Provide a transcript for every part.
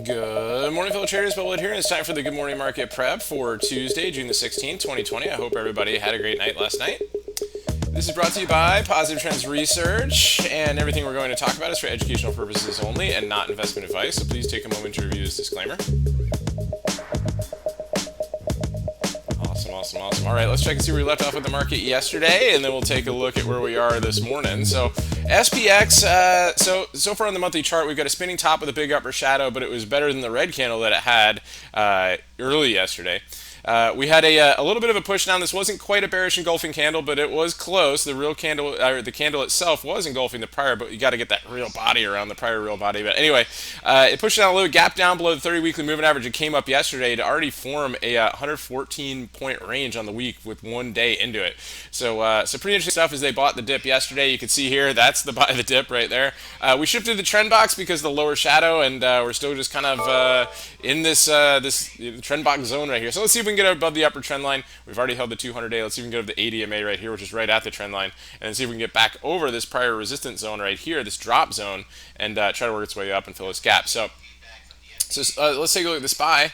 Good morning, fellow traders. Bill Wood here, and it's time for the Good Morning Market Prep for Tuesday, June the 16th, 2020. I hope everybody had a great night last night. This is brought to you by Positive Trends Research, and everything we're going to talk about is for educational purposes only and not investment advice, so please take a moment to review this disclaimer. Awesome. All right, let's check and see where we left off with the market yesterday, and then we'll take a look at where we are this morning. So SPX, so far on the monthly chart, we've got a spinning top with a big upper shadow, but it was better than the red candle that it had early yesterday. We had a little bit of a push down. This wasn't quite a bearish engulfing candle, but it was close. The real candle, or the candle itself, was engulfing the prior, but you got to get that real body around the prior real body. But anyway, it pushed down a little, gap down below the 30 weekly moving average. It came up yesterday to already form a 114 point range on the week with 1 day into it. So pretty interesting stuff as they bought the dip yesterday. You can see here, that's the buy the dip right there. We shifted the trend box because of the lower shadow, and we're still just kind of in this trend box zone right here. So let's see if we can get above the upper trend line. We've already held the 200-day. Let's see if we can get over the 80 MA right here, which is right at the trend line, and see if we can get back over this prior resistance zone right here, this drop zone, and try to work its way up and fill this gap. So let's take a look at the SPY.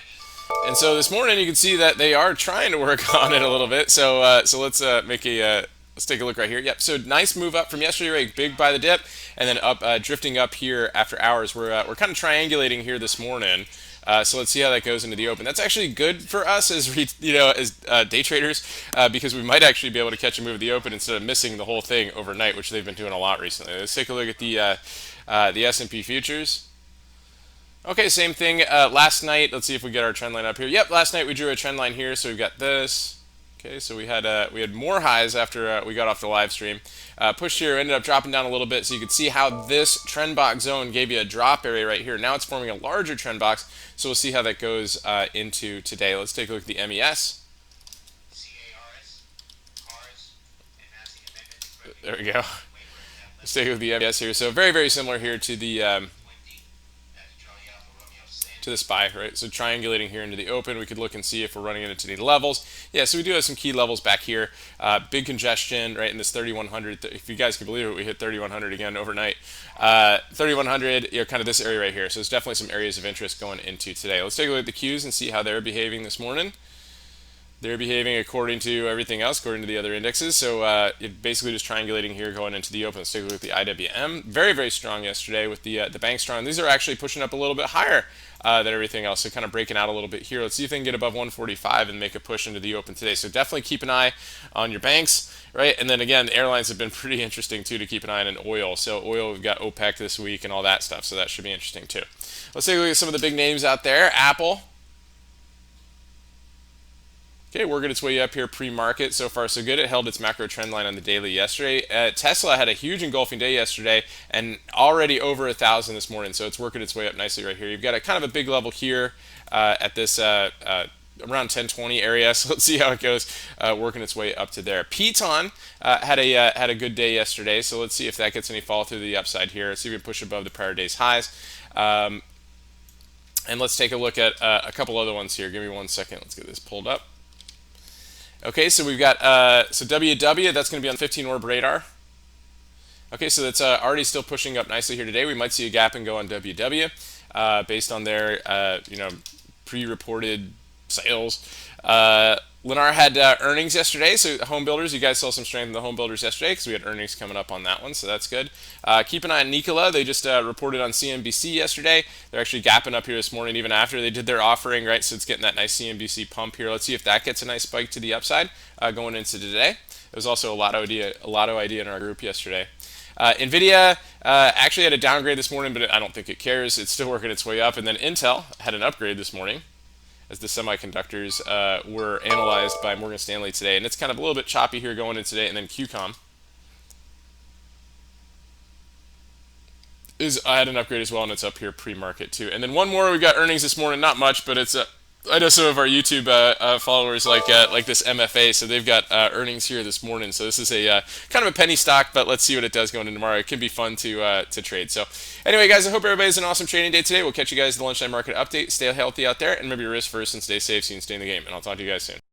And so this morning you can see that they are trying to work on it a little bit. So let's let's take a look right here. Yep. So nice move up from yesterday, right? Big by the dip, and then up, drifting up here after hours. We're kind of triangulating here this morning. So let's see how that goes into the open. That's actually good for us as day traders because we might actually be able to catch a move at the open instead of missing the whole thing overnight, which they've been doing a lot recently. Let's take a look at the S&P futures. Okay, same thing. Last night, let's see if we get our trend line up here. Yep, last night we drew a trend line here, so we've got this. Okay, so we had more highs after we got off the live stream. Pushed here, ended up dropping down a little bit, so you can see how this trend box zone gave you a drop area right here. Now it's forming a larger trend box, so we'll see how that goes into today. Let's take a look at the MES. There we go. Let's take a look at the MES here. So very, very similar here to the SPY, right? So triangulating here into the open, we could look and see if we're running into any levels. Yeah, so we do have some key levels back here. Big congestion, right, in this 3100. If you guys can believe it, we hit 3100 again overnight. 3100, kind of this area right here. So there's definitely some areas of interest going into today. Let's take a look at the Qs and see how they're behaving this morning. They're behaving according to everything else, according to the other indexes. So basically just triangulating here going into the open. Let's take a look at the IWM. Very, very strong yesterday with the bank strong. These are actually pushing up a little bit higher than everything else. So kind of breaking out a little bit here. Let's see if they can get above 145 and make a push into the open today. So definitely keep an eye on your banks, right? And then again, the airlines have been pretty interesting too to keep an eye on in oil. So oil, we've got OPEC this week and all that stuff. So that should be interesting too. Let's take a look at some of the big names out there. Apple. Okay, working its way up here pre-market. So far, so good. It held its macro trend line on the daily yesterday. Tesla had a huge engulfing day yesterday and already over 1,000 this morning. So it's working its way up nicely right here. You've got a kind of a big level here at this around 1020 area. So let's see how it goes working its way up to there. Piton had a good day yesterday. So let's see if that gets any fall through the upside here. Let's see if we can push above the prior day's highs. And let's take a look at a couple other ones here. Give me 1 second. Let's get this pulled up. Okay, so we've got so WW, that's going to be on the 15 orb radar. Okay, so that's already still pushing up nicely here today. We might see a gap and go on WW based on their pre-reported sales. Lennar had earnings yesterday, so home builders, you guys saw some strength in the home builders yesterday because we had earnings coming up on that one, so that's good. Keep an eye on Nikola. They just reported on CNBC yesterday. They're actually gapping up here this morning even after they did their offering, right? So it's getting that nice CNBC pump here. Let's see if that gets a nice spike to the upside going into today. There was also a lotto idea in our group yesterday. NVIDIA actually had a downgrade this morning, but I don't think it cares. It's still working its way up. And then Intel had an upgrade this morning, as the semiconductors were analyzed by Morgan Stanley today. And it's kind of a little bit choppy here going in today. And then QCOM I had an upgrade as well, and it's up here pre-market too. And then one more, we got earnings this morning. Not much, but it's I know some of our YouTube followers like this MFA, so they've got earnings here this morning. So this is a kind of a penny stock, but let's see what it does going into tomorrow. It can be fun to trade. So anyway, guys, I hope everybody's an awesome trading day today. We'll catch you guys at the lunchtime market update. Stay healthy out there, and remember your risk first and stay safe so you can stay in the game. And I'll talk to you guys soon.